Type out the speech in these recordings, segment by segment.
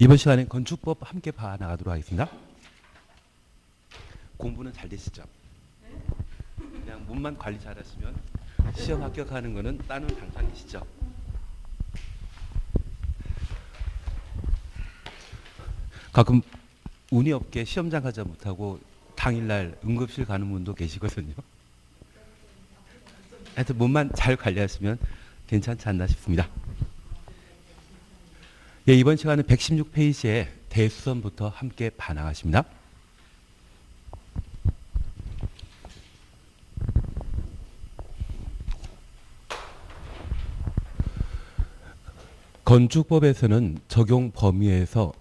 이번 시간에 건축법 함께 봐나가도록 하겠습니다. 공부는 잘 되시죠? 그냥 몸만 관리 잘하시면 시험 합격하는 거는 따는 당상이시죠? 가끔 운이 없게 시험장 가지 못하고 당일날 응급실 가는 분도 계시거든요. 하여튼 몸만 잘 관리하시면 괜찮지 않나 싶습니다. 예, 이번 시간은 116페이지에 대수선부터 함께 봐나가십니다. 건축법에서는 적용 범위에서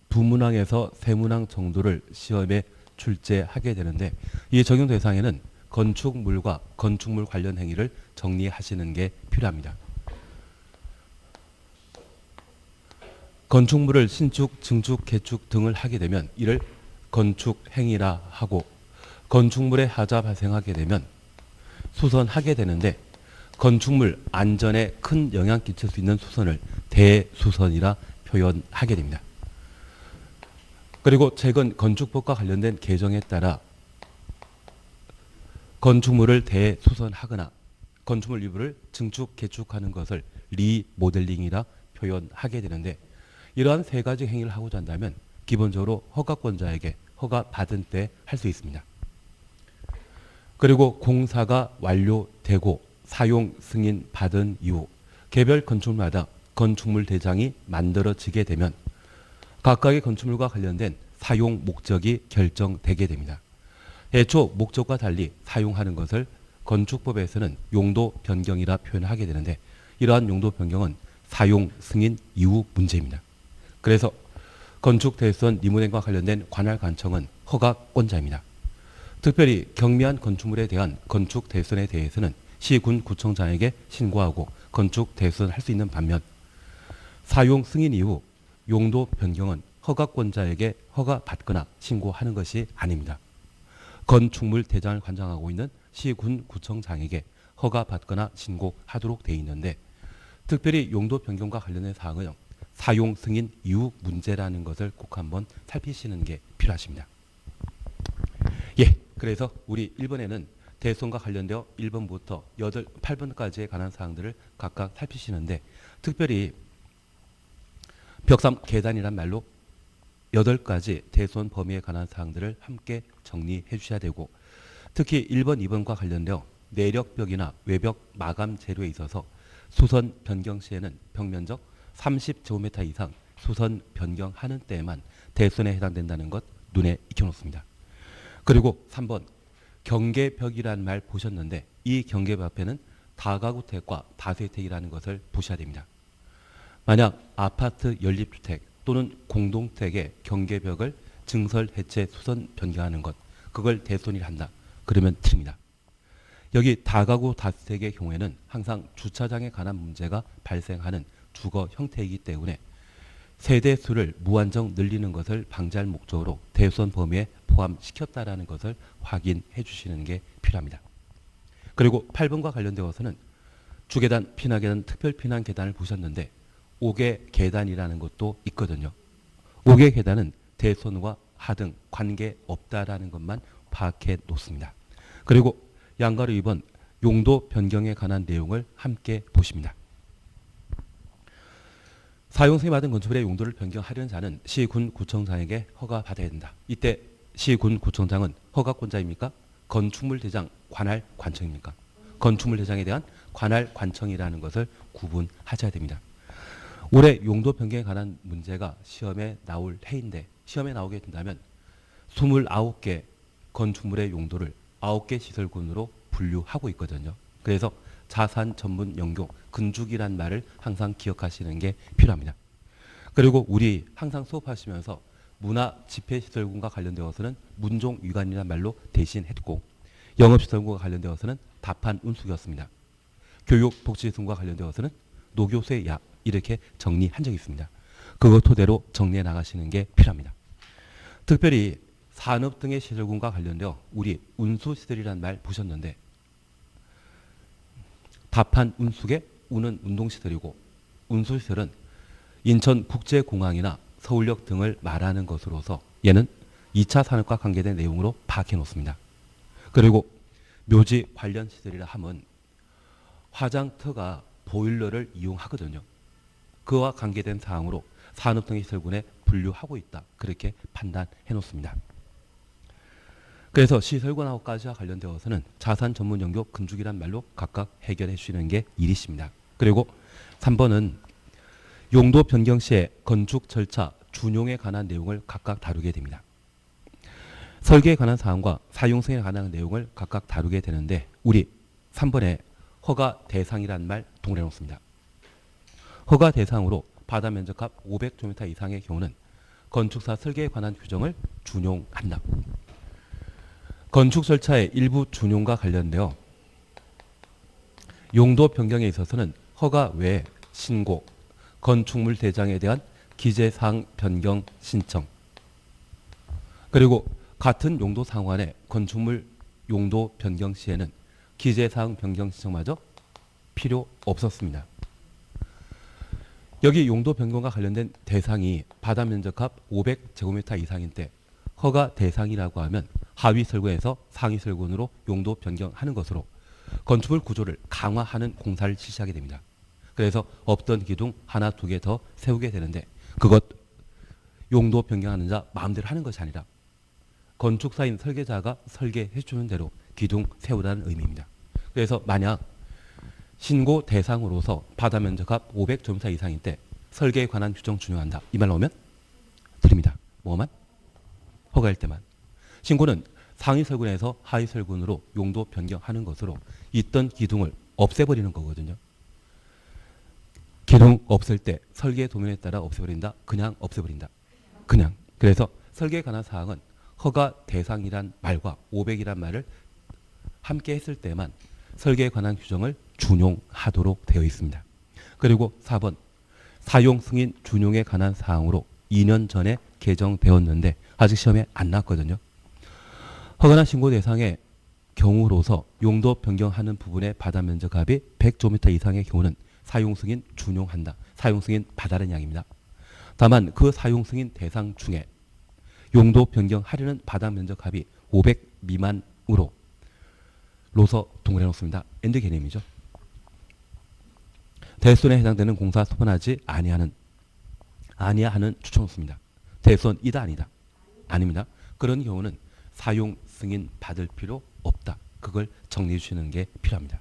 두문항에서 세문항 정도를 시험에 출제하게 되는데, 이 적용 대상에는 건축물과 건축물 관련 행위를 정리하시는 게 필요합니다. 건축물을 신축, 증축, 개축 등을 하게 되면 이를 건축 행위라 하고, 건축물에 하자 발생하게 되면 수선하게 되는데, 건축물 안전에 큰 영향 끼칠 수 있는 수선을 대수선이라 표현하게 됩니다. 그리고 최근 건축법과 관련된 개정에 따라 건축물을 대수선하거나 건축물 일부를 증축, 개축하는 것을 리모델링이라 표현하게 되는데, 이러한 세 가지 행위를 하고자 한다면 기본적으로 허가권자에게 허가받은 때 할 수 있습니다. 그리고 공사가 완료되고 사용 승인 받은 이후 개별 건축물마다 건축물 대장이 만들어지게 되면 각각의 건축물과 관련된 사용 목적이 결정되게 됩니다. 애초 목적과 달리 사용하는 것을 건축법에서는 용도 변경이라 표현하게 되는데, 이러한 용도 변경은 사용 승인 이후 문제입니다. 그래서 건축 대수선 리모델링과 관련된 관할 관청은 허가권자입니다. 특별히 경미한 건축물에 대한 건축 대수선에 대해서는 시군 구청장에게 신고하고 건축 대수선할 수 있는 반면, 사용 승인 이후 용도 변경은 허가권자에게 허가받거나 신고하는 것이 아닙니다. 건축물 대장을 관장하고 있는 시군 구청장에게 허가받거나 신고하도록 되어 있는데, 특별히 용도 변경과 관련된 사항은 사용 승인 이후 문제라는 것을 꼭 한번 살피시는 게 필요하십니다. 예, 그래서 우리 1번에는 대수선과 관련되어 1번부터 8번까지에 관한 사항들을 각각 살피시는데, 특별히 벽삼 계단이란 말로 8가지 대수선 범위에 관한 사항들을 함께 정리해 주셔야 되고, 특히 1번, 2번과 관련되어 내력벽이나 외벽 마감 재료에 있어서 수선 변경 시에는 벽면적 30제곱미터 이상 수선 변경하는 때에만 대수선에 해당된다는 것 눈에 익혀놓습니다. 그리고 3번 경계벽이라는 말 보셨는데, 이 경계벽 앞에는 다가구택과 다세택이라는 것을 보셔야 됩니다. 만약 아파트 연립주택 또는 공동택의 경계벽을 증설, 해체, 수선 변경하는 것, 그걸 대수선이라 한다. 그러면 틀립니다. 여기 다가구 다세택의 경우에는 항상 주차장에 관한 문제가 발생하는 주거 형태이기 때문에 세대수를 무한정 늘리는 것을 방지할 목적으로 대수선 범위에 포함시켰다라는 것을 확인해 주시는 게 필요합니다. 그리고 8번과 관련되어서는 주계단, 피난계단, 특별피난 계단을 보셨는데 5개 계단이라는 것도 있거든요. 5개 계단은 대수선과 하등 관계없다라는 것만 파악해 놓습니다. 그리고 양가로 2번 용도 변경에 관한 내용을 함께 보십니다. 사용 승인 받은 건축물의 용도를 변경하려는 자는 시군 구청장에게 허가받아야 된다. 이때 시군 구청장은 허가권자입니까? 건축물 대장 관할 관청입니까? 건축물 대장에 대한 관할 관청이라는 것을 구분하셔야 됩니다. 올해 용도 변경에 관한 문제가 시험에 나올 해인데, 시험에 나오게 된다면 29개 건축물의 용도를 9개 시설군으로 분류하고 있거든요. 그래서 자산 전문 영용 건축이란 말을 항상 기억하시는 게 필요합니다. 그리고 우리 항상 수업하시면서 문화 집회시설군과 관련되어서는 문종 위관이란 말로 대신했고, 영업시설군과 관련되어서는 답한 운수였습니다. 교육복지시설군과 관련되어서는 노교수야 이렇게 정리한 적이 있습니다. 그것 토대로 정리해 나가시는 게 필요합니다. 특별히 산업 등의 시설군과 관련되어 우리 운수시설이라는 말 보셨는데, 답한 운수의 운은 운동시설이고, 운수시설은 인천국제공항이나 서울역 등을 말하는 것으로서 얘는 2차 산업과 관계된 내용으로 파악해 놓습니다. 그리고 묘지 관련 시설이라 함은 화장터가 보일러를 이용하거든요. 그와 관계된 사항으로 산업등의 시설군에 분류하고 있다. 그렇게 판단해 놓습니다. 그래서 시설군하고까지와 관련되어서는 자산 전문 연구 건축이란 말로 각각 해결해 주시는 게 일이십니다. 그리고 3번은 용도 변경 시에 건축 절차 준용에 관한 내용을 각각 다루게 됩니다. 설계에 관한 사항과 사용성에 관한 내용을 각각 다루게 되는데 우리 3번에 허가 대상이란 말 동일해 놓습니다. 허가 대상으로 바다 면적합 500제곱미터 이상의 경우는 건축사 설계에 관한 규정을 준용한다. 건축 절차의 일부 준용과 관련되어 용도 변경에 있어서는 허가 외에 신고, 건축물 대장에 대한 기재사항 변경 신청, 그리고 같은 용도 상환의 건축물 용도 변경 시에는 기재사항 변경 신청마저 필요 없었습니다. 여기 용도 변경과 관련된 대상이 바다 면적합 500제곱미터 이상인 때 허가 대상이라고 하면 하위 설군에서 상위 설군으로 용도 변경하는 것으로 건축물 구조를 강화하는 공사를 실시하게 됩니다. 그래서 없던 기둥 하나 두 개 더 세우게 되는데 그것 용도 변경하는 자 마음대로 하는 것이 아니라 건축사인 설계자가 설계해 주는 대로 기둥 세우라는 의미입니다. 그래서 만약 신고 대상으로서 바다 면적합 500제곱미터 이상인 때 설계에 관한 규정 준용한다. 이 말 나오면 드립니다. 뭐만? 허가일 때만. 신고는 상위 설군에서 하위 설군으로 용도 변경하는 것으로 있던 기둥을 없애버리는 거거든요. 기둥 없앨 때 설계 도면에 따라 없애버린다. 그냥 없애버린다. 그냥. 그래서 설계에 관한 사항은 허가 대상이란 말과 500이란 말을 함께 했을 때만 설계에 관한 규정을 준용하도록 되어 있습니다. 그리고 4번 사용 승인 준용에 관한 사항으로 2년 전에 개정되었는데 아직 시험에 안 나왔거든요. 허가나 신고 대상의 경우로서 용도 변경하는 부분의 바다 면적합이 100제곱미터 이상의 경우는 사용 승인 준용한다. 사용 승인 받아라는 양입니다. 다만 그 사용 승인 대상 중에 용도 변경하려는 바다 면적합이 500 미만으로 로서 동그래 놓습니다. 엔드 개념이죠. 대손에 해당되는 공사 수반하지 아니하는 추천 없습니다. 대손이다 아니다? 아닙니다. 그런 경우는 사용 승인 받을 필요 없다. 그걸 정리해 주시는 게 필요합니다.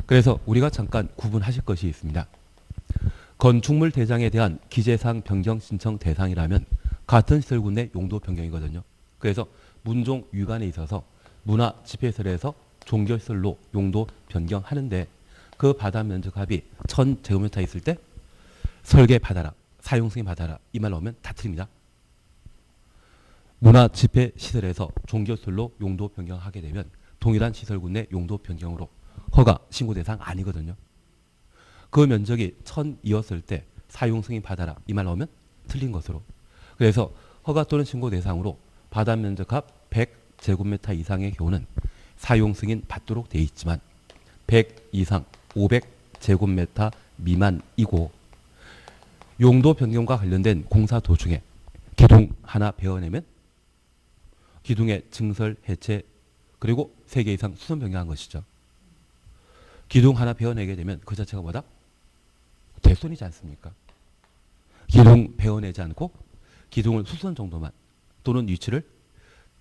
그래서 우리가 잠깐 구분하실 것이 있습니다. 건축물 대장에 대한 기재사항 변경 신청 대상이라면 같은 시설군 내 용도 변경이거든요. 그래서 문종 위관에 있어서 문화 집회시설에서 종교시설로 용도 변경하는데 그 바다 면적합이 1000제곱미터 있을 때 설계 받아라, 사용 승인 받아라 이 말 나오면 다 틀립니다. 문화 집회시설에서 종교시설로 용도 변경하게 되면 동일한 시설군 내 용도 변경으로 허가 신고 대상 아니거든요. 그 면적이 1000이었을 때 사용 승인 받아라 이 말 나오면 틀린 것으로. 그래서 허가 또는 신고 대상으로 바다 면적합 100제곱미터 이상의 경우는 사용 승인 받도록 되어 있지만 100 이상 500제곱미터 미만이고 용도 변경과 관련된 공사 도중에 기둥 하나 베어내면 기둥의 증설 해체 그리고 3개 이상 수선 변경한 것이죠. 기둥 하나 베어내게 되면 그 자체가 뭐다? 대손이지 않습니까? 기둥 베어내지 않고 기둥을 수선 정도만 또는 위치를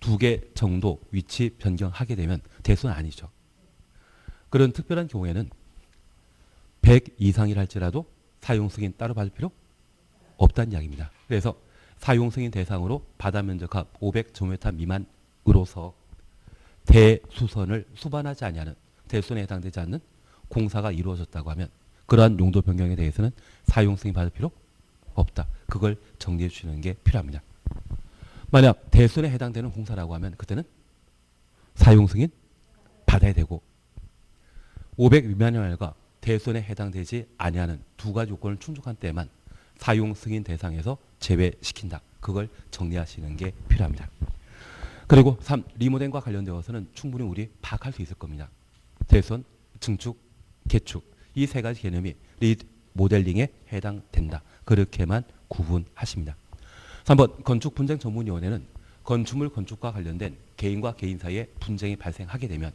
2개 정도 위치 변경하게 되면 대손 아니죠. 그런 특별한 경우에는 100 이상이라 할지라도 사용 승인 따로 받을 필요 없다는 이야기입니다. 그래서 사용 승인 대상으로 바다 면적합 500제곱미터 미만으로서 대수선을 수반하지 아니하는 대손에 해당되지 않는 공사가 이루어졌다고 하면 그러한 용도 변경에 대해서는 사용 승인 받을 필요 없다. 그걸 정리해 주시는 게 필요합니다. 만약 대손에 해당되는 공사라고 하면 그때는 사용 승인 받아야 되고 500 미만의 말과 대손에 해당되지 아니하는 두 가지 요건을 충족한 때만 사용 승인 대상에서 제외시킨다. 그걸 정리하시는 게 필요합니다. 그리고 3. 리모델과 관련되어서는 충분히 우리 파악할 수 있을 겁니다. 대손, 증축, 개축 이 세 가지 개념이 모델링에 해당된다. 그렇게만 구분하십니다. 3번 건축 분쟁 전문위원회는 건축물 건축과 관련된 개인과 개인 사이에 분쟁이 발생하게 되면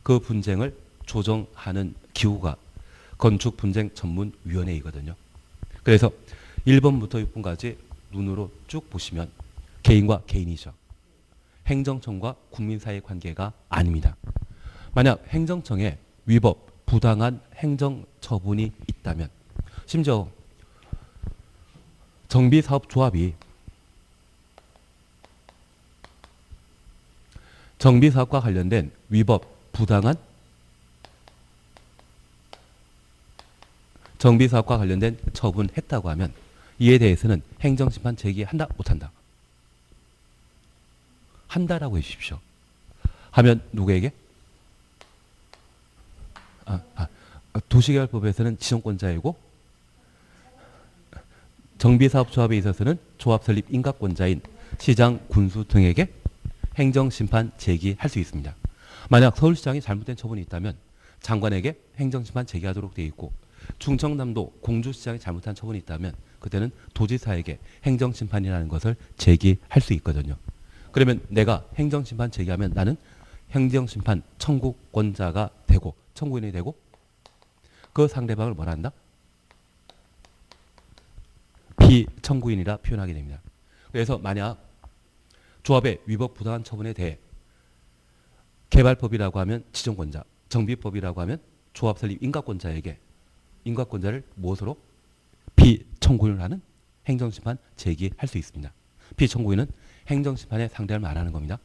그 분쟁을 조정하는 기구가 건축 분쟁 전문위원회이거든요. 그래서 1번부터 6번까지 눈으로 쭉 보시면 개인과 개인이죠. 행정청과 국민 사이의 관계가 아닙니다. 만약 행정청에 위법, 부당한 행정처분이 있다면 심지어 정비사업조합이 정비사업과 관련된 위법, 부당한 정비사업과 관련된 처분했다고 하면 이에 대해서는 행정심판 제기한다, 못한다? 한다라고 해주십시오. 하면 누구에게? 도시개발법에서는 지정권자이고 정비사업조합에 있어서는 조합 설립 인가권자인 시장, 군수 등에게 행정심판 제기할 수 있습니다. 만약 서울시장이 잘못된 처분이 있다면 장관에게 행정심판 제기하도록 되어 있고 충청남도 공주시장이 잘못한 처분이 있다면 그때는 도지사에게 행정심판이라는 것을 제기할 수 있거든요. 그러면 내가 행정심판 제기하면 나는 행정심판 청구권자가 되고 청구인이 되고 그 상대방을 뭐라 한다? 비청구인이라 표현하게 됩니다. 그래서 만약 조합의 위법 부당한 처분에 대해 개발법이라고 하면 지정권자, 정비법이라고 하면 조합 설립 인가권자에게 인가권자를 무엇으로? 비청구인을 하는 행정심판 제기할 수 있습니다. 비청구인은 행정심판의 상대를 말하는 겁니다.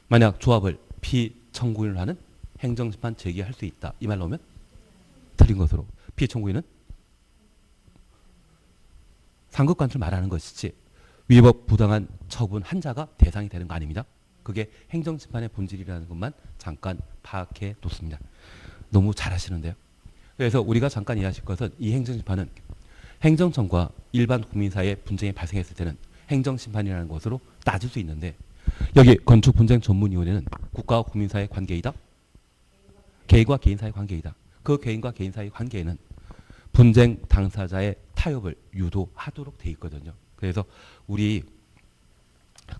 만약 조합을 비청구인을 하는 행정심판 제기할 수 있다. 이 말로 하면 틀린 것으로 비청구인은 상급관을 말하는 것이지 위법 부당한 처분 한 자가 대상이 되는 거 아닙니다. 그게 행정심판의 본질이라는 것만 잠깐 파악해 뒀습니다. 너무 잘하시는데요. 그래서 우리가 잠깐 이해하실 것은 이 행정심판은 행정청과 일반 국민 사이에 분쟁이 발생했을 때는 행정심판이라는 것으로 따질 수 있는데 여기 건축분쟁전문위원회는 국가와 국민 사이의 관계이다. 개인과 개인 사이의 관계이다. 그 개인과 개인 사이의 관계에는 분쟁 당사자의 타협을 유도하도록 돼 있거든요. 그래서 우리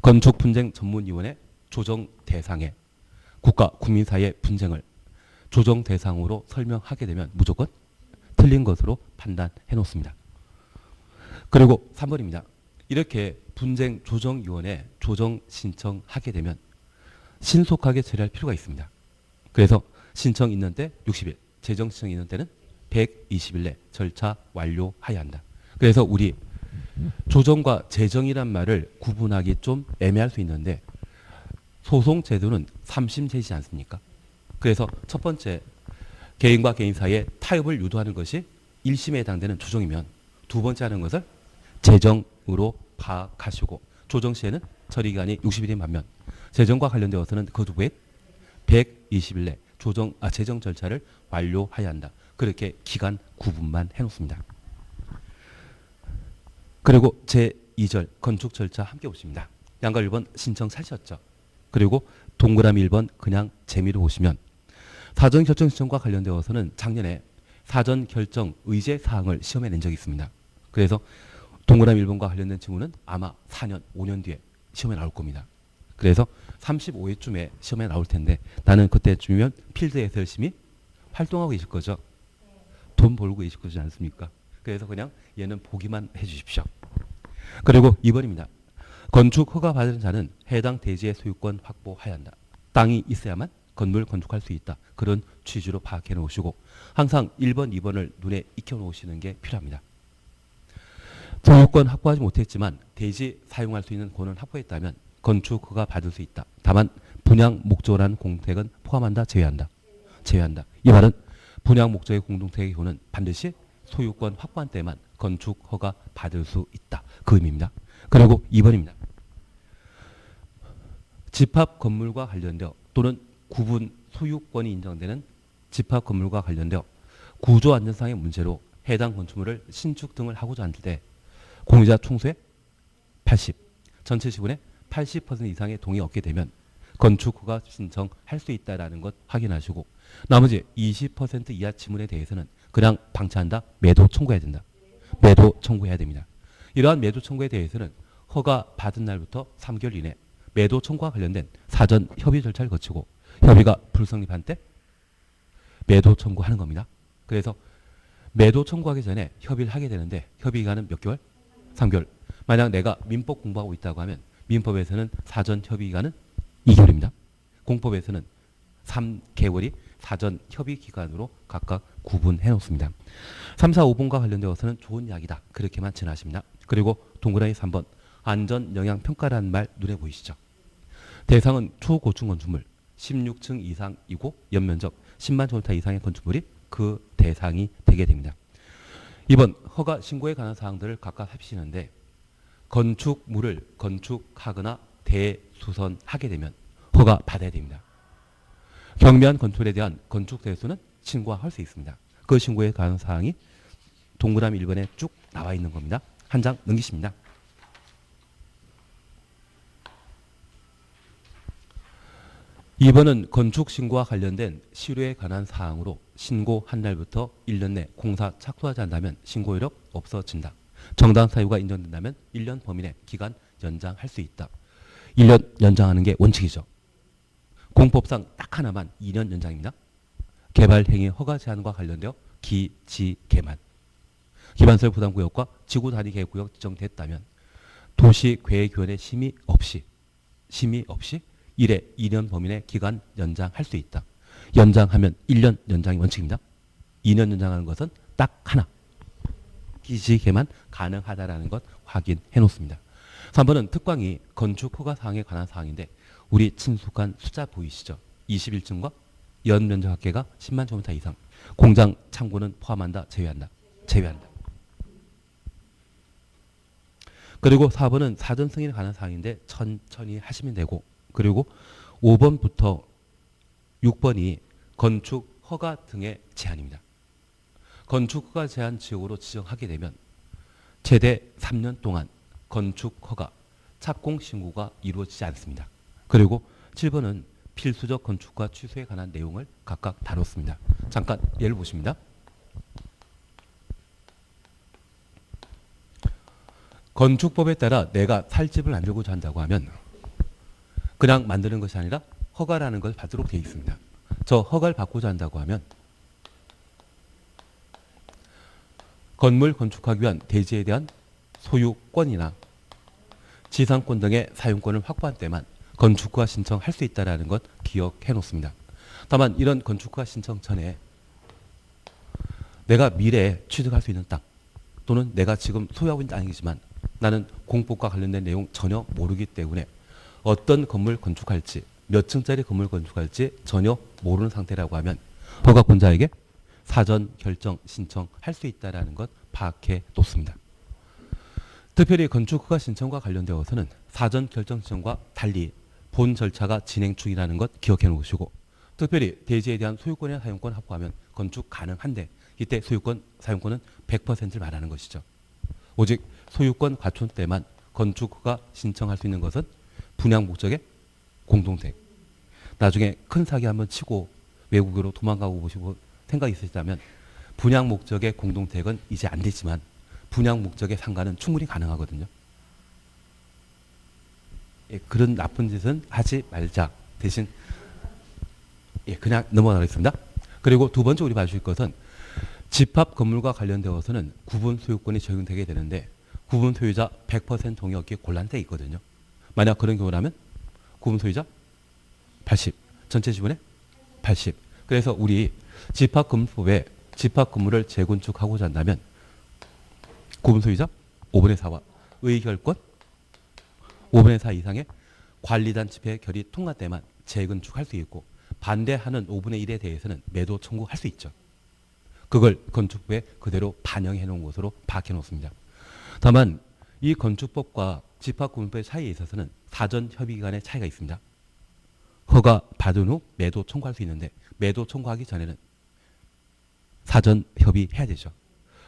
건축분쟁전문위원회 조정 대상에 국가 국민 사이의 분쟁을 조정 대상으로 설명하게 되면 무조건 틀린 것으로 판단해 놓습니다. 그리고 3번입니다. 이렇게 분쟁 조정위원회 조정 신청하게 되면 신속하게 처리할 필요가 있습니다. 그래서 신청 있는 때 60일, 재정 신청 있는 때는 120일 내 절차 완료해야 한다. 그래서 우리 조정과 재정이란 말을 구분하기 좀 애매할 수 있는데 소송 제도는 3심 제시지 않습니까? 그래서 첫 번째 개인과 개인 사이에 타협을 유도하는 것이 1심에 해당되는 조정이면 두 번째 하는 것을 재정으로 파악하시고 조정 시에는 처리 기간이 60일인 반면 재정과 관련되어서는 그 두 후에 120일 내 재정 절차를 완료해야 한다. 그렇게 기간 구분만 해놓습니다. 그리고 제2절 건축 절차 함께 보십니다. 양가 1번 신청 사셨죠. 그리고 동그라미 1번 그냥 재미로 보시면 사전 결정 신청과 관련되어서는 작년에 사전 결정 의제 사항을 시험에 낸 적이 있습니다. 그래서 동그라미 1번과 관련된 친구는 아마 4년, 5년 뒤에 시험에 나올 겁니다. 그래서 35회쯤에 시험에 나올 텐데 나는 그때쯤이면 필드에서 열심히 활동하고 계실 거죠. 돈 벌고 계실 거지 않습니까? 그래서 그냥 얘는 보기만 해 주십시오. 그리고 2번입니다. 건축 허가 받은 자는 해당 대지의 소유권 확보해야 한다. 땅이 있어야만 건물 건축할 수 있다. 그런 취지로 파악해 놓으시고 항상 1번, 2번을 눈에 익혀 놓으시는 게 필요합니다. 소유권 확보하지 못했지만 대지 사용할 수 있는 권을 확보했다면 건축 허가 받을 수 있다. 다만 분양 목적이라는 공택은 포함한다, 제외한다. 제외한다. 이 말은 분양 목적의 공동택의 경우는 반드시 소유권 확보한 때만 건축 허가 받을 수 있다. 그 의미입니다. 그리고 2번입니다. 집합 건물과 관련되어 또는 구분 소유권이 인정되는 집합 건물과 관련되어 구조 안전상의 문제로 해당 건축물을 신축 등을 하고자 할 때 공유자 총수의 80, 전체 지분의 80% 이상의 동의 얻게 되면 건축 허가 신청할 수 있다라는 것 확인하시고 나머지 20% 이하 지문에 대해서는 그냥 방치한다. 매도 청구해야 된다. 매도 청구해야 됩니다. 이러한 매도 청구에 대해서는 허가 받은 날부터 3개월 이내 매도 청구와 관련된 사전 협의 절차를 거치고 협의가 불성립한 때 매도 청구하는 겁니다. 그래서 매도 청구하기 전에 협의를 하게 되는데 협의 기간은 몇 개월? 3개월. 만약 내가 민법 공부하고 있다고 하면 민법에서는 사전 협의 기간은 2개월입니다. 공법에서는 3개월이 사전 협의 기간으로 각각 구분해 놓습니다. 3, 4, 5번과 관련되어서는 좋은 이야기다. 그렇게만 지나십니다. 그리고 동그라미 3번 안전영향평가라는 말 눈에 보이시죠? 대상은 초고층 건축물 16층 이상이고 연면적 10만 제곱미터 이상의 건축물이 그 대상이 되게 됩니다. 이번 허가 신고에 관한 사항들을 각각 살피시는데 건축물을 건축하거나 대수선하게 되면 허가 받아야 됩니다. 경미한 건축물에 대한 건축 대수는 신고할 수 있습니다. 그 신고에 관한 사항이 동그라미 1번에 쭉 나와 있는 겁니다. 한 장 넘기십니다. 2번은 건축 신고와 관련된 실효에 관한 사항으로 신고한 날부터 1년 내 공사 착수하지 않는다면 신고 이력 없어진다. 정당 사유가 인정된다면 1년 범위 내 기간 연장할 수 있다. 1년 연장하는 게 원칙이죠. 공법상 딱 하나만 2년 연장입니다. 개발행위 허가 제한과 관련되어 기지개만, 기반설 부담구역과 지구단위계획구역 지정됐다면 도시계획위원회 심의 없이 1회 2년 범위 내 기간 연장할 수 있다. 연장하면 1년 연장이 원칙입니다. 2년 연장하는 것은 딱 하나. 기지개만 가능하다라는 것 확인해 놓습니다. 3번은 특광이 건축 허가 사항에 관한 사항인데 우리 친숙한 숫자 보이시죠? 21층과 연면적 합계가 10만 제곱미터 이상. 공장 창고는 포함한다. 제외한다. 제외한다. 그리고 4번은 사전 승인에 관한 사항인데 천천히 하시면 되고 그리고 5번부터 6번이 건축 허가 등의 제한입니다. 건축 허가 제한 지역으로 지정하게 되면 최대 3년 동안 건축 허가 착공 신고가 이루어지지 않습니다. 그리고 7번은 필수적 건축과 취소에 관한 내용을 각각 다뤘습니다. 잠깐 예를 보십니다. 건축법에 따라 내가 살 집을 만들고자 한다고 하면 그냥 만드는 것이 아니라 허가라는 걸 받도록 되어 있습니다. 저 허가를 받고자 한다고 하면 건물 건축하기 위한 대지에 대한 소유권이나 지상권 등의 사용권을 확보한 때만 건축허가 신청할 수 있다는 것 기억해 놓습니다. 다만 이런 건축허가 신청 전에 내가 미래에 취득할 수 있는 땅 또는 내가 지금 소유하고 있는 땅이지만 나는 공법과 관련된 내용 전혀 모르기 때문에 어떤 건물 건축할지 몇 층짜리 건물 건축할지 전혀 모르는 상태라고 하면 허가권자에게 사전 결정 신청할 수 있다는 것 파악해 놓습니다. 특별히 건축허가 신청과 관련되어서는 사전 결정 신청과 달리 본 절차가 진행 중이라는 것 기억해 놓으시고 특별히 대지에 대한 소유권이나 사용권 확보하면 건축 가능한데 이때 소유권, 사용권은 100%를 말하는 것이죠. 오직 소유권 갖춘 때만 건축허가 신청할 수 있는 것은 분양 목적의 공동택. 나중에 큰 사기 한번 치고 외국으로 도망가고 보시고 생각이 있으시다면 분양 목적의 공동택은 이제 안 되지만 분양 목적의 상가는 충분히 가능하거든요. 예, 그런 나쁜 짓은 하지 말자. 대신 예, 그냥 넘어가겠습니다. 그리고 두 번째 우리 봐주실 것은 집합 건물과 관련되어서는 구분 소유권이 적용되게 되는데 구분 소유자 100% 동의 얻기 곤란대 있거든요. 만약 그런 경우라면 구분 소유자 80, 전체 지분의 80. 그래서 우리 집합건물법에 집합건물을 재건축하고자 한다면 구분 소유자 5분의 4와 의결권 5분의 4 이상의 관리단 집회 결의 통과 때만 재건축할 수 있고 반대하는 5분의 1에 대해서는 매도 청구할 수 있죠. 그걸 건축부에 그대로 반영해 놓은 것으로 파악해 놓습니다. 다만 이 건축법과 집합건물법의 차이에 있어서는 사전 협의 기간의 차이가 있습니다. 허가 받은 후 매도 청구할 수 있는데 매도 청구하기 전에는 사전 협의해야 되죠.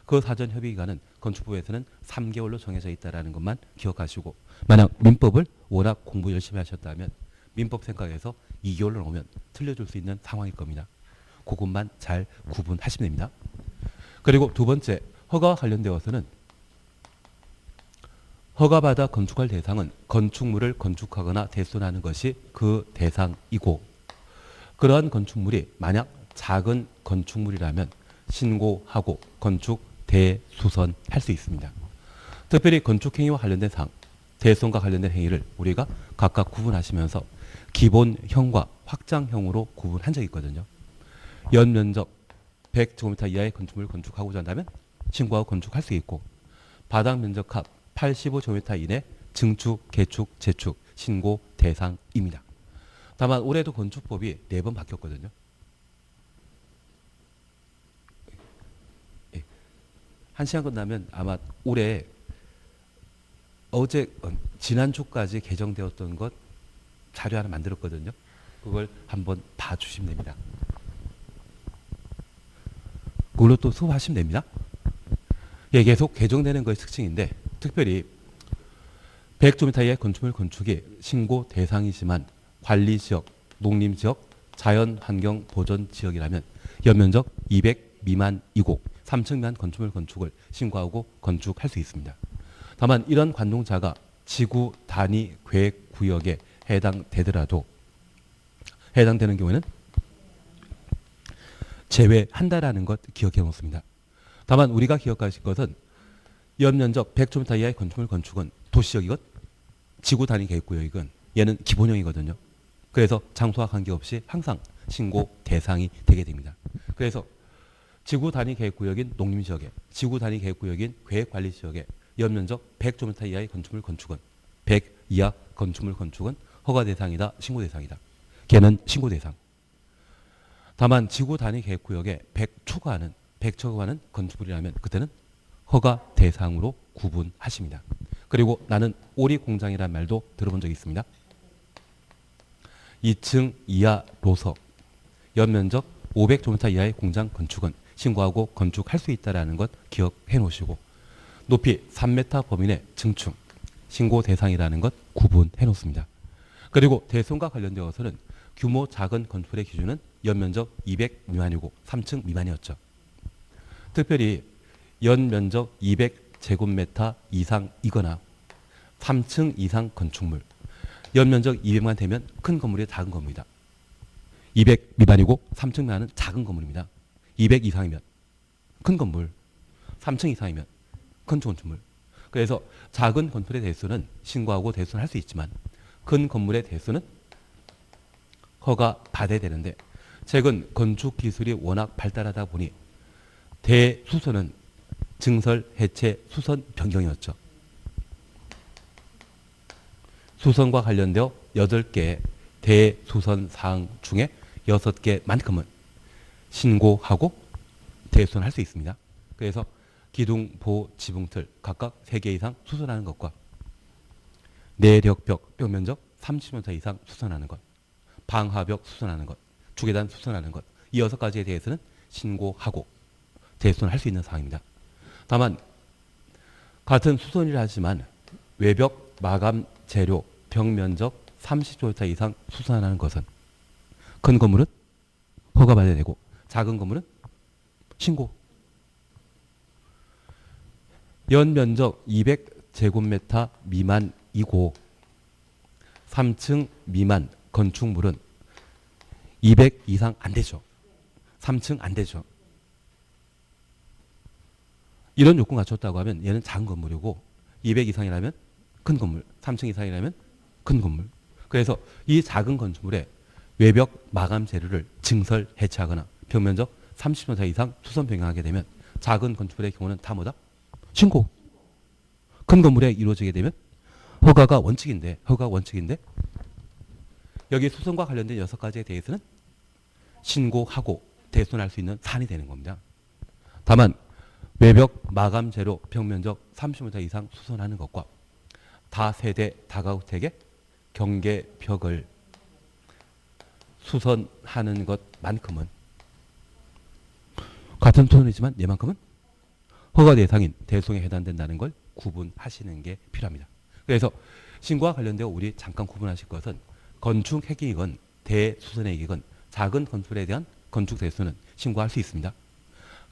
그 사전 협의 기간은 건축법에서는 3개월로 정해져 있다는 것만 기억하시고 만약 민법을 워낙 공부 열심히 하셨다면 민법 생각에서 2개월로 나오면 틀려줄 수 있는 상황일 겁니다. 그것만 잘 구분하시면 됩니다. 그리고 두 번째, 허가와 관련되어서는 허가받아 건축할 대상은 건축물을 건축하거나 대손하는 것이 그 대상이고, 그러한 건축물이 만약 작은 건축물이라면 신고하고 건축 대수선할 수 있습니다. 특별히 건축행위와 관련된 사항, 대손과 관련된 행위를 우리가 각각 구분하시면서 기본형과 확장형으로 구분한 적이 있거든요. 연면적 100제곱미터 이하의 건축물을 건축하고자 한다면 신고하고 건축할 수 있고, 바닥 면적합 85제곱미터 이내 증축, 개축, 재축 신고 대상입니다. 다만 올해도 건축법이 4번 바뀌었거든요. 한 시간 끝나면 아마 올해 지난주까지 개정되었던 것 자료 하나 만들었거든요. 그걸 한번 봐주시면 됩니다. 그걸로 또 수업하시면 됩니다. 예, 계속 개정되는 것이 특징인데, 특별히 100제곱미터 이하의 건축물 건축이 신고 대상이지만 관리지역, 농림지역, 자연환경보전지역이라면 연면적 200 미만이고 3층 미만 건축물 건축을 신고하고 건축할 수 있습니다. 다만 이런 관동자가 지구 단위 계획 구역에 해당되더라도 해당되는 경우에는 제외한다라는 것 기억해 놓습니다. 다만 우리가 기억하실 것은 연면적 100제곱미터 이하의 건축물 건축은 도시적이건 지구 단위 계획 구역이건 얘는 기본형이거든요. 그래서 장소와 관계없이 항상 신고 대상이 되게 됩니다. 그래서 지구 단위 계획 구역인 농림지역에, 지구 단위 계획 구역인 계획관리지역에 연면적 100제곱미터 이하의 건축물 건축은 100 이하 건축물 건축은 허가 대상이다, 신고 대상이다. 걔는 신고 대상. 다만 지구 단위 계획 구역에 100 초과하는 건축물이라면 그때는 허가 대상으로 구분하십니다. 그리고 나는 오리 공장이라는 말도 들어본 적이 있습니다. 2층 이하로서 연면적 500제곱미터 이하의 공장 건축은 신고하고 건축할 수 있다는 것 기억해 놓으시고, 높이 3m 범위 내 증축, 신고 대상이라는 것 구분해 놓습니다. 그리고 대손과 관련되어서는 규모 작은 건축물의 기준은 연면적 200 미만이고 3층 미만이었죠. 특별히 연면적 200제곱미터 이상이거나 3층 이상 건축물, 연면적 200만 되면 큰 건물이 작은 건물이다. 200 미만이고 3층 미만은 작은 건물입니다. 200 이상이면 큰 건물, 3층 이상이면 큰 건축물. 그래서 작은 건물의 대수는 신고하고 대수는 할 수 있지만 큰 건물의 대수는 허가 받아야 되는데, 최근 건축 기술이 워낙 발달하다 보니 대수선은 증설, 해체, 수선 변경이었죠. 수선과 관련되어 8개의 대수선 사항 중에 6개만큼은 신고하고 대수선할 수 있습니다. 그래서 기둥, 보, 지붕틀 각각 3개 이상 수선하는 것과 내력벽, 벽면적 30m 이상 수선하는 것, 방화벽 수선하는 것, 주계단 수선하는 것, 이 6가지에 대해서는 신고하고 대수선할 수 있는 사항입니다. 다만 같은 수선이라 하지만 외벽, 마감, 재료, 벽면적 30제곱미터 이상 수선하는 것은 큰 건물은 허가받아야 되고 작은 건물은 신고. 연면적 200제곱미터 미만이고 3층 미만 건축물은 200 이상 안 되죠. 3층 안 되죠. 이런 요건 갖췄다고 하면 얘는 작은 건물이고 200 이상이라면 큰 건물, 3층 이상이라면 큰 건물. 그래서 이 작은 건축물에 외벽 마감 재료를 증설, 해체하거나 벽면적 30m 이상 수선 변경하게 되면 작은 건축물의 경우는 다 뭐다? 신고. 큰 건물에 이루어지게 되면 허가가 원칙인데 여기 수선과 관련된 6가지에 대해서는 신고하고 대손할 수 있는 사안이 되는 겁니다. 다만 외벽 마감 재료 벽면적 30m 이상 수선하는 것과 다세대 다가구택의 경계벽을 수선하는 것만큼은 같은 수선이지만 얘만큼은 허가 대상인 대송에 해당된다는 걸 구분하시는 게 필요합니다. 그래서 신고와 관련되어 우리 잠깐 구분하실 것은 건축 해기이건 대수선해기이건 작은 건물에 대한 건축 대수는 신고할 수 있습니다.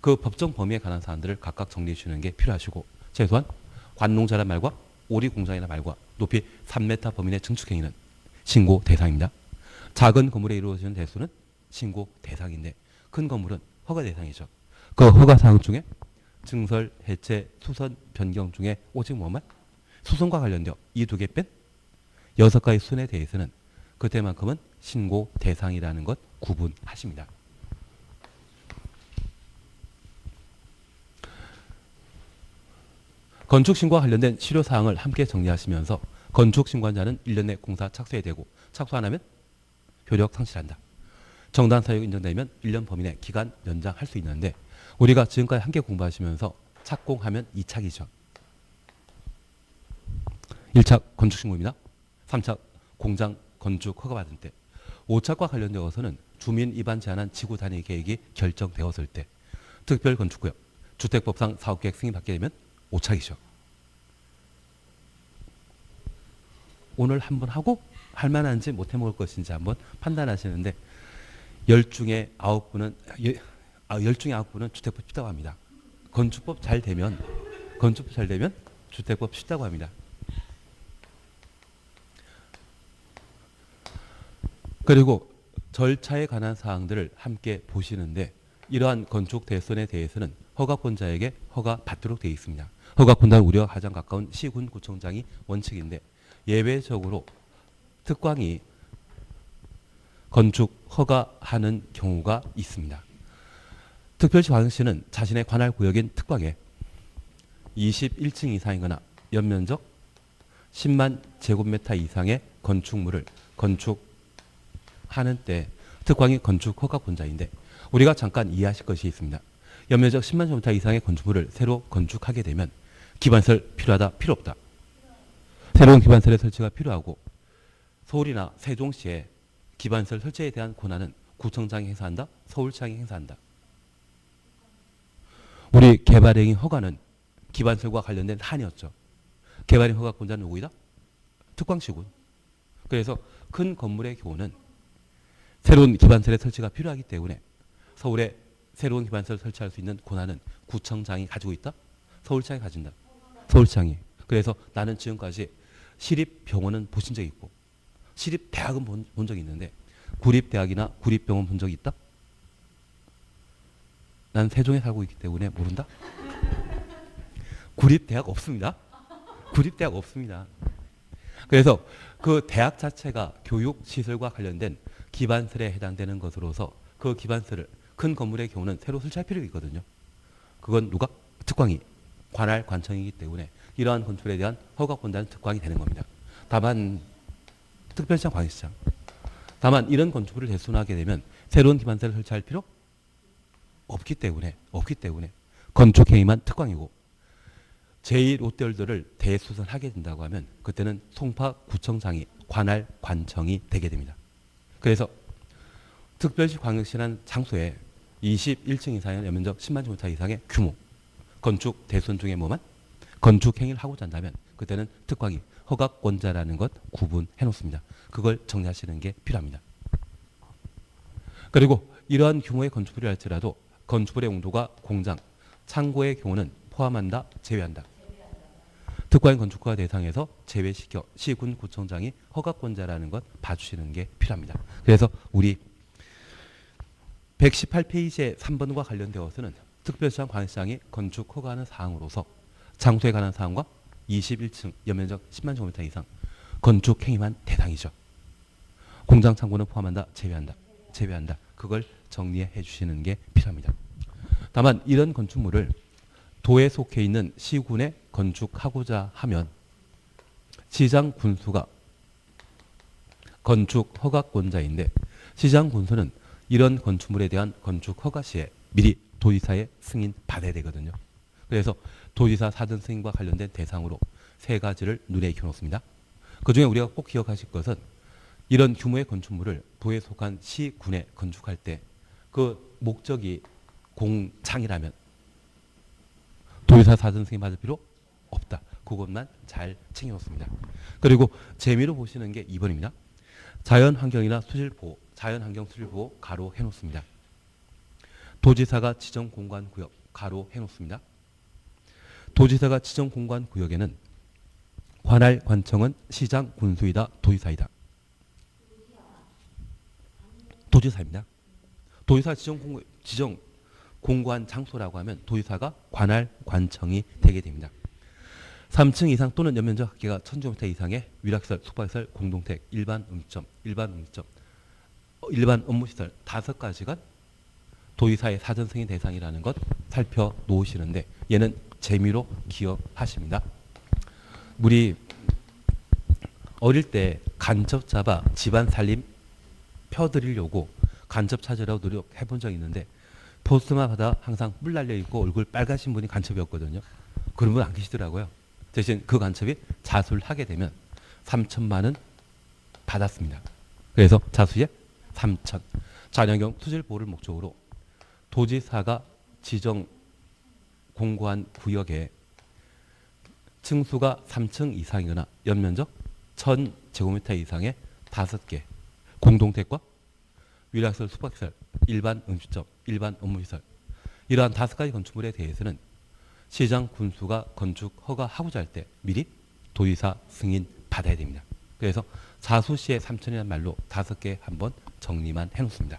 그 법정 범위에 관한 사안들을 각각 정리해 주는 게 필요하시고 최소한 관농자란 말과 오리공장이란 말과 높이 3m 범위 내 증축행위는 신고 대상입니다. 작은 건물에 이루어지는 대수는 신고 대상인데 큰 건물은 허가 대상이죠. 그 허가 사항 중에 증설, 해체, 수선, 변경 중에 오직 뭐만? 수선과 관련되어 이 두 개 뺀 6가지 수선에 대해서는 그때만큼은 신고 대상이라는 것 구분하십니다. 건축신고와 관련된 실효사항을 함께 정리하시면서 건축신고자는 1년 내 공사 착수해야 되고 착수 안 하면 효력 상실한다. 정당 사유가 인정되면 1년 범위 내 기간 연장할 수 있는데 우리가 지금까지 함께 공부하시면서 착공하면 2착이죠. 1착 건축신고입니다. 3착 공장 건축 허가받은 때 5착과 관련되어서는 주민 입안 제한한 지구 단위 계획이 결정되었을 때 특별건축구역 주택법상 사업계획 승인받게 되면 5착이죠. 오늘 한번 하고 할 만한지 못 해먹을 것인지 한번 판단하시는데 10중에 9분은 주택법 쉽다고 합니다. 건축법 잘 되면 주택법 쉽다고 합니다. 그리고 절차에 관한 사항들을 함께 보시는데 이러한 건축 대선에 대해서는 허가권자에게 허가받도록 되어 있습니다. 허가권자는 우리와 가장 가까운 시군 구청장이 원칙인데 예외적으로 특광이 건축 허가하는 경우가 있습니다. 특별시 광역시는 자신의 관할 구역인 특광에 21층 이상이거나 연면적 10만 제곱미터 이상의 건축물을 건축하는 때 특광이 건축 허가권자인데 우리가 잠깐 이해하실 것이 있습니다. 연면적 10만 제곱미터 이상의 건축물을 새로 건축하게 되면 기반설 필요하다, 필요 없다. 새로운 기반설의 설치가 필요하고 서울이나 세종시에 기반설 설치에 대한 권한은 구청장이 행사한다, 서울시장이 행사한다. 우리 개발행위 허가는 기반설과 관련된 한이었죠. 개발행위 허가권자는 누구이다? 특광시군. 그래서 큰 건물의 경우는 새로운 기반설의 설치가 필요하기 때문에 서울에 새로운 기반설을 설치할 수 있는 권한은 구청장이 가지고 있다? 서울시장이 가진다. 서울시장이. 그래서 나는 지금까지 시립병원은 보신 적이 있고 시립대학은 본 적이 있는데 구립대학이나 구립병원 본 적이 있다? 난 세종에 살고 있기 때문에 모른다? 구립대학 없습니다. 구립대학 없습니다. 그래서 그 대학 자체가 교육시설과 관련된 기반설에 해당되는 것으로서 그 기반설을 큰 건물의 경우는 새로 설치할 필요가 있거든요. 그건 누가? 특광이 관할 관청이기 때문에 이러한 건축에 대한 허가권자는 특광이 되는 겁니다. 다만 특별시장 광역시장 다만 이런 건축물을 대수하게 되면 새로운 기반설을 설치할 필요 없기 때문에 건축행위만 특광이고 제1롯데월드를 대수선하게 된다고 하면 그때는 송파구청장이 관할 관청이 되게 됩니다. 그래서 특별시 광역시라는 장소에 21층 이상의 연면적 10만 제곱미터 이상의 규모 건축 대수선 중에 뭐만? 건축행위를 하고자 한다면 그때는 특광이 허가권자라는 것 구분해 놓습니다. 그걸 정리하시는 게 필요합니다. 그리고 이러한 규모의 건축물이 할지라도 건축물의 용도가 공장, 창고의 경우는 포함한다, 제외한다. 특과인 건축허가 대상에서 제외시켜 시군 구청장이 허가권자라는 것 봐주시는 게 필요합니다. 그래서 우리 118페이지의 3번과 관련되어서는 특별시장 광역시장이 건축 허가하는 사항으로서 장소에 관한 사항과 21층 연면적 10만 제곱미터 이상 건축 행위만 대상이죠. 공장 창고는 포함한다, 제외한다. 그걸 정리해 주시는 게 필요합니다. 다만 이런 건축물을 도에 속해 있는 시군에 건축하고자 하면 시장 군수가 건축 허가권자인데 시장 군수는 이런 건축물에 대한 건축 허가 시에 미리 도지사의 승인 받아야 되거든요. 그래서 도지사 사전 승인과 관련된 대상으로 3가지를 눈에 익혀놓습니다. 그중에 우리가 꼭 기억하실 것은 이런 규모의 건축물을 도에 속한 시군에 건축할 때 그 목적이 공장이라면 도지사 사전 승인 받을 필요 없다. 그것만 잘 챙겨놓습니다. 그리고 재미로 보시는 게 2번입니다. 자연환경이나 수질보호, 자연환경 수질보호 가로 해놓습니다. 도지사가 지정 공간구역 가로 해놓습니다. 도지사가 지정 공간구역에는 관할 관청은 시장, 군수이다, 도지사이다. 도지사입니다. 도지사 지정 공관 장소라고 하면 도지사가 관할 관청이 되게 됩니다. 3층 이상 또는 연면적 합계가 1000제곱미터 이상의 위락시설, 숙박시설, 공동택, 일반 음식점, 일반 업무시설 5가지가 도지사의 사전 승인 대상이라는 것 살펴놓으시는데 얘는 재미로 기억하십니다. 우리 어릴 때 간첩 잡아 집안 살림 펴드리려고 간첩 찾으라고 노력해 본 적이 있는데 포스트만 받아 항상 뿔 날려 있고 얼굴 빨가신 분이 간첩이었거든요. 그런 분 안 계시더라고요. 대신 그 간첩이 자수를 하게 되면 3천만 원 받았습니다. 그래서 자수에 3천. 자연환경 수질보호를 목적으로 도지사가 지정 공고한 구역에 층수가 3층 이상이거나 연면적 1000제곱미터 이상의 5개 공동택과 위락시설, 숙박시설, 일반 음식점, 일반 업무시설 이러한 5가지 건축물에 대해서는 시장 군수가 건축 허가하고자 할 때 미리 도지사 승인 받아야 됩니다. 그래서 자수시에 3천이라는 말로 5개 한번 정리만 해놓습니다.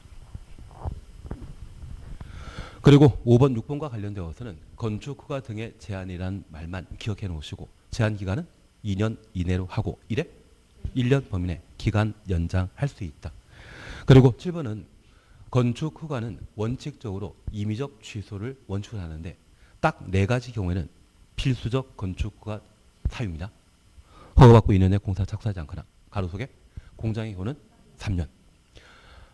그리고 5번, 6번과 관련되어서는 건축 허가 등의 제한이라는 말만 기억해 놓으시고 제한 기간은 2년 이내로 하고 1년 범위 내 기간 연장할 수 있다. 그리고 7번은 건축 허가는 원칙적으로 임의적 취소를 원칙으로 하는데 딱 4가지 경우에는 필수적 건축 허가 사유입니다. 허가받고 2년 내 공사 착수하지 않거나 가로 속에 공장의 경우는 3년.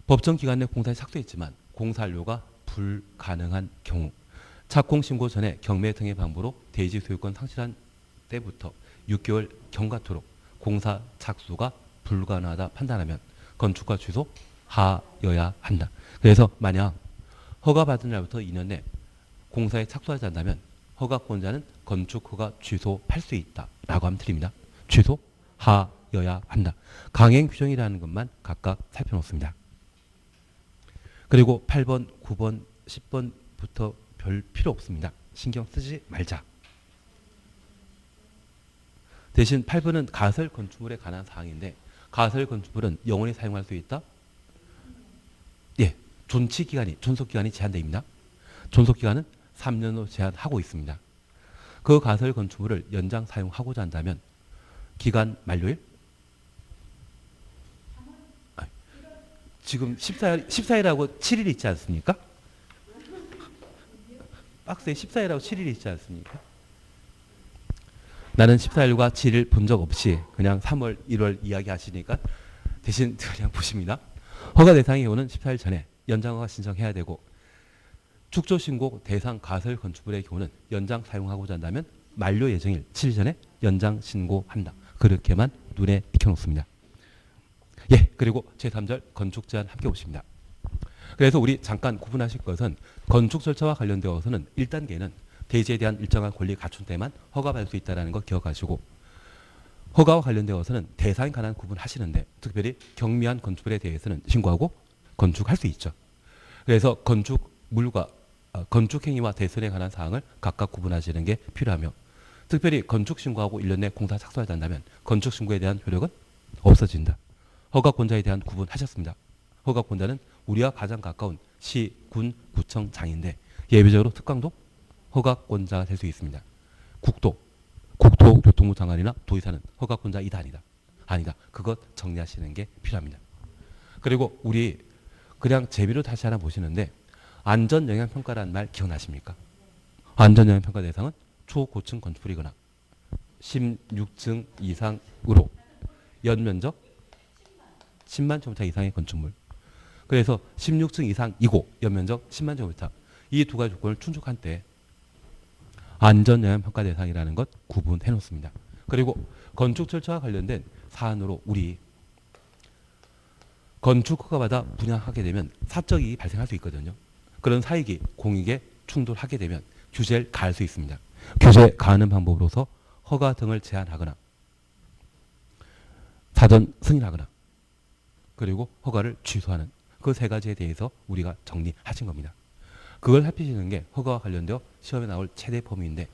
법정 기간 내 공사에 착수했지만 공사료가 불가능한 경우 착공 신고 전에 경매 등의 방법으로 대지 소유권 상실한 때부터 6개월 경과토록 공사 착수가 불가능하다 판단하면 건축허가 취소하여야 한다. 그래서 만약 허가받은 날부터 2년 내 공사에 착수하지 않는다면 허가권자는 건축허가 취소할 수 있다라고 하면 틀립니다. 취소하여야 한다. 강행 규정이라는 것만 각각 살펴놓습니다. 그리고 8번, 9번, 10번부터 별 필요 없습니다. 신경 쓰지 말자. 대신 8번은 가설 건축물에 관한 사항인데 가설 건축물은 영원히 사용할 수 있다? 예, 존속기간이 제한됩니다. 존속기간은 3년으로 제한하고 있습니다. 그 가설 건축물을 연장 사용하고자 한다면 기간 만료일? 지금 14일하고 7일 있지 않습니까? 박스에 14일하고 7일 있지 않습니까? 나는 14일과 7일 본 적 없이 그냥 3월, 1월 이야기 하시니까 대신 그냥 보십니다. 허가 대상의 경우는 14일 전에 연장허가 신청해야 되고 축조신고 대상 가설 건축물의 경우는 연장 사용하고자 한다면 만료 예정일 7일 전에 연장 신고한다. 그렇게만 눈에 익혀놓습니다. 예, 그리고 제3절 건축 제한 함께 보십니다. 그래서 우리 잠깐 구분하실 것은 건축 절차와 관련되어서는 1단계는 대지에 대한 일정한 권리 갖춘 때만 허가받을 수 있다는 거 기억하시고 허가와 관련되어서는 대상에 관한 구분하시는데 특별히 경미한 건축물에 대해서는 신고하고 건축할 수 있죠. 그래서 건축물과 건축행위와 대선에 관한 사항을 각각 구분하시는 게 필요하며 특별히 건축신고하고 1년 내 공사 착수하지 않는다면 건축신고에 대한 효력은 없어진다. 허가권자에 대한 구분하셨습니다. 허가권자는 우리와 가장 가까운 시, 군, 구청, 장인데 예외적으로 특강도 허가권자가 될 수 있습니다. 국토교통부 장관이나 도지사는 허가권자이다 아니다. 아니다. 그것 정리하시는 게 필요합니다. 그리고 우리 그냥 재미로 다시 하나 보시는데 안전영향평가라는 말 기억나십니까? 안전영향평가 대상은 초고층 건축물이거나 16층 이상으로 연면적 10만 제곱미터 이상의 건축물. 그래서 16층 이상이고 연면적 10만 제곱미터 이 두 가지 조건을 충족한 때 안전영향평가 대상이라는 것 구분해 놓습니다. 그리고 건축 절차와 관련된 사안으로 우리 건축 허가받아 분양하게 되면 사적 이익이 발생할 수 있거든요. 그런 사익이 공익에 충돌하게 되면 규제를 가할 수 있습니다. 규제 가하는 방법으로서 허가 등을 제한하거나 사전 승인하거나 그리고 허가를 취소하는 그 세 가지에 대해서 우리가 정리하신 겁니다. 그걸 살피시는 게 허가와 관련되어 시험에 나올 최대 범위인데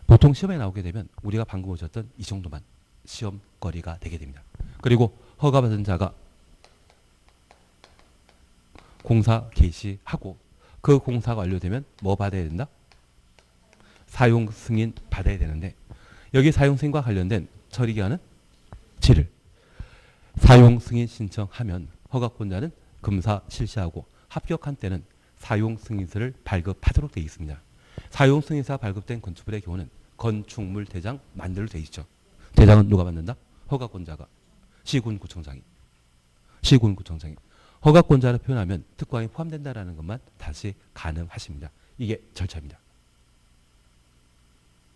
보통 시험에 나오게 되면 우리가 방금 보셨던 이 정도만 시험거리가 되게 됩니다. 그리고 허가받은 자가 공사 개시하고 그 공사가 완료되면 뭐 받아야 된다? 사용 승인 받아야 되는데 여기 사용 승인과 관련된 처리기한은 7일. 사용 승인 신청하면 허가권자는 검사 실시하고 합격한 때는 사용 승인서를 발급하도록 되어 있습니다. 사용 승인서 발급된 건축물의 경우는 건축물 대장 만들로 되어 있죠. 대장은 누가 만든다? 허가권자가. 시군구청장이. 시군구청장이. 허가권자를 표현하면 특광이 포함된다라는 것만 다시 가능하십니다. 이게 절차입니다.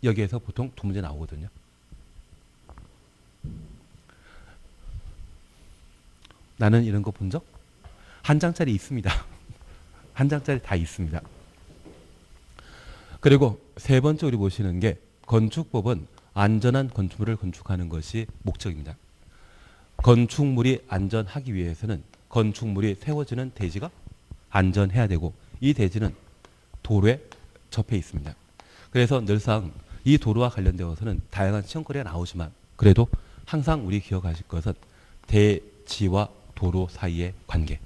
여기에서 보통 두 문제 나오거든요. 나는 이런 거 본 적? 한 장짜리 있습니다. 한 장짜리 다 있습니다. 그리고 세 번째 우리 보시는 게 건축법은 안전한 건축물을 건축하는 것이 목적입니다. 건축물이 안전하기 위해서는 건축물이 세워지는 대지가 안전해야 되고 이 대지는 도로에 접해 있습니다. 그래서 늘상 이 도로와 관련되어서는 다양한 시험거리가 나오지만 그래도 항상 우리 기억하실 것은 대지와 도로 사이의 관계.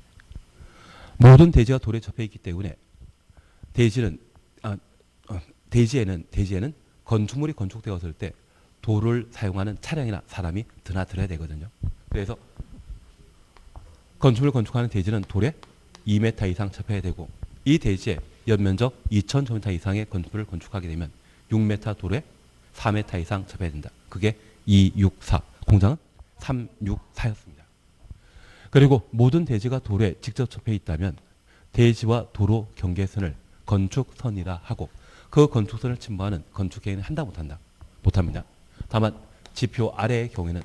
모든 대지가 도로에 접해 있기 때문에 대지에는 건축물이 건축되었을 때 도로를 사용하는 차량이나 사람이 드나들어야 되거든요. 그래서 건축물을 건축하는 대지는 도로에 2m 이상 접해야 되고 이 대지에 연면적 2,000제곱미터 이상의 건축물을 건축하게 되면 6m 도로에 4m 이상 접해야 된다. 그게 264. 공장은 364였습니다. 그리고 모든 대지가 도로에 직접 접해 있다면 대지와 도로 경계선을 건축선이라 하고 그 건축선을 침범하는 건축행위는 한다 못한다? 못합니다. 다만 지표 아래의 경우에는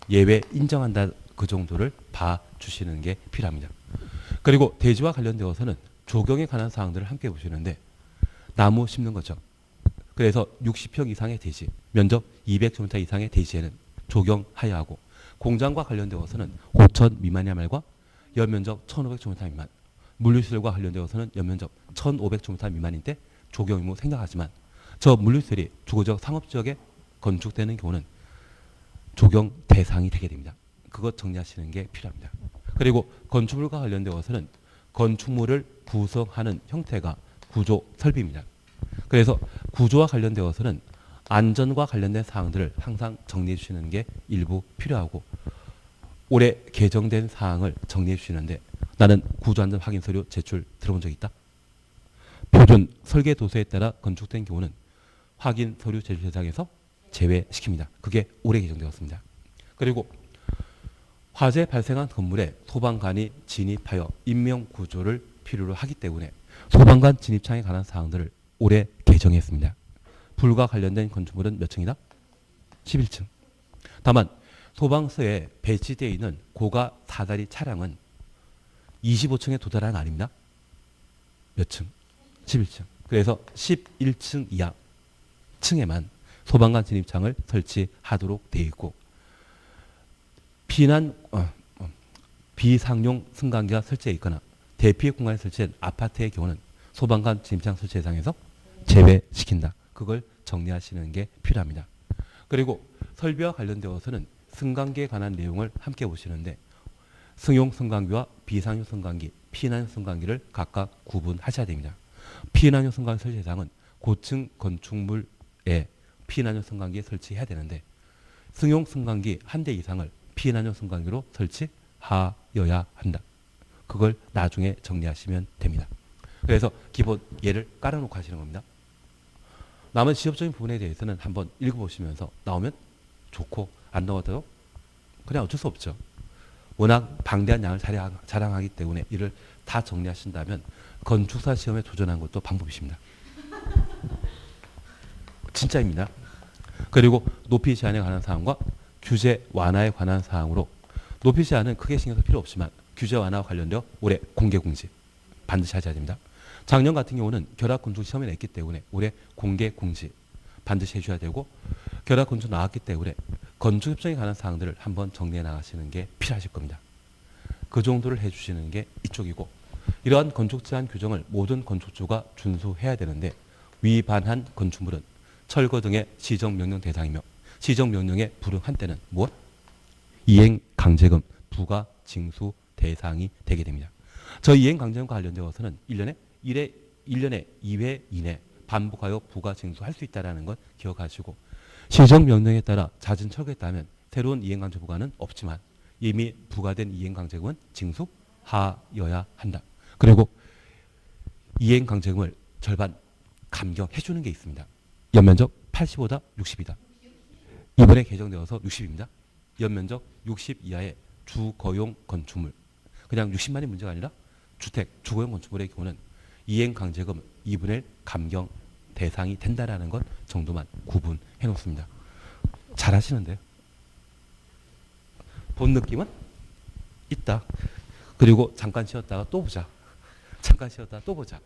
예외 인정한다 그 정도를 봐주시는 게 필요합니다. 그리고 대지와 관련되어서는 조경에 관한 사항들을 함께 보시는데 나무 심는 거죠. 그래서 60평 이상의 대지, 면적 200제곱미터 이상의 대지에는 조경하여야 하고 공장과 관련되어서는 5천 미만이야 말과 연면적 1,500제곱미터 미만, 물류시설과 관련되어서는 연면적 1,500제곱미터 미만인 때 조경 의무 생략하지만 저 물류시설이 주거적 상업지역에 건축되는 경우는 조경 대상이 되게 됩니다. 그것 정리하시는 게 필요합니다. 그리고 건축물과 관련되어서는 건축물을 구성하는 형태가 구조 설비입니다. 그래서 구조와 관련되어서는 안전과 관련된 사항들을 항상 정리해 주시는 게 일부 필요하고 올해 개정된 사항을 정리해 주시는데 나는 구조안전 확인 서류 제출 들어본 적 있다? 표준 설계 도서에 따라 건축된 경우는 확인 서류 제출 대상에서 제외시킵니다. 그게 올해 개정되었습니다. 그리고 화재 발생한 건물에 소방관이 진입하여 인명구조를 필요로 하기 때문에 소방관 진입창에 관한 사항들을 올해 개정했습니다. 불과 관련된 건축물은 몇 층이다? 11층. 다만 소방서에 배치되어 있는 고가 사다리 차량은 25층에 도달하는 거 아닙니다. 몇 층? 11층. 그래서 11층 이하 층에만 소방관 진입창을 설치하도록 되어 있고 비상용 승강기가 설치되어 있거나 대피 공간에 설치된 아파트의 경우는 소방관 진입창 설치 대상에서 제외시킨다. 그걸 정리하시는 게 필요합니다. 그리고 설비와 관련되어서는 승강기에 관한 내용을 함께 보시는데 승용 승강기와 비상용 승강기, 피난용 승강기를 각각 구분하셔야 됩니다. 피난용 승강기 설치 대상은 고층 건축물에 피난용 승강기에 설치해야 되는데 승용 승강기 한 대 이상을 피난용 승강기로 설치하여야 한다. 그걸 나중에 정리하시면 됩니다. 그래서 기본 예를 깔아놓고 하시는 겁니다. 남은 지역적인 부분에 대해서는 한번 읽어보시면서 나오면 좋고 안 나와도 그냥 어쩔 수 없죠. 워낙 방대한 양을 자랑하기 때문에 이를 다 정리하신다면 건축사 시험에 도전하는 것도 방법이십니다. 진짜입니다. 그리고 높이 제한에 관한 사항과 규제 완화에 관한 사항으로 높이 제한은 크게 신경 쓸 필요 없지만 규제 완화와 관련되어 올해 공개 공지 반드시 하셔야 됩니다. 작년 같은 경우는 결합건축 시험에 냈기 때문에 올해 공개 공지 반드시 해줘야 되고 결합건축 나왔기 때문에 건축 협정에 관한 사항들을 한번 정리해 나가시는 게 필요하실 겁니다. 그 정도를 해주시는 게 이쪽이고, 이러한 건축 제한 규정을 모든 건축주가 준수해야 되는데 위반한 건축물은 철거 등의 시정명령 대상이며 시정명령에 불응한 때는 무엇? 이행강제금 부과 징수 대상이 되게 됩니다. 저 이행강제금과 관련되어서는 1년에 2회 이내 반복하여 부과 징수할 수 있다는 것 기억하시고, 시정명령에 따라 잦은 철거했다면 새로운 이행강제 부과는 없지만 이미 부과된 이행강제금은 징수하여야 한다. 그리고 이행강제금을 절반 감경해 주는 게 있습니다. 연면적 85다 60이다. 이번에 개정되어서 60입니다. 연면적 60 이하의 주거용 건축물, 그냥 60만이 문제가 아니라 주택, 주거용 건축물의 경우는 이행강제금 2분의 1 감경 대상이 된다라는 것 정도만 구분해 놓습니다. 잘 하시는데요. 본 느낌은 있다. 그리고 잠깐 쉬었다가 또 보자. 잠깐 쉬었다가 또 보자.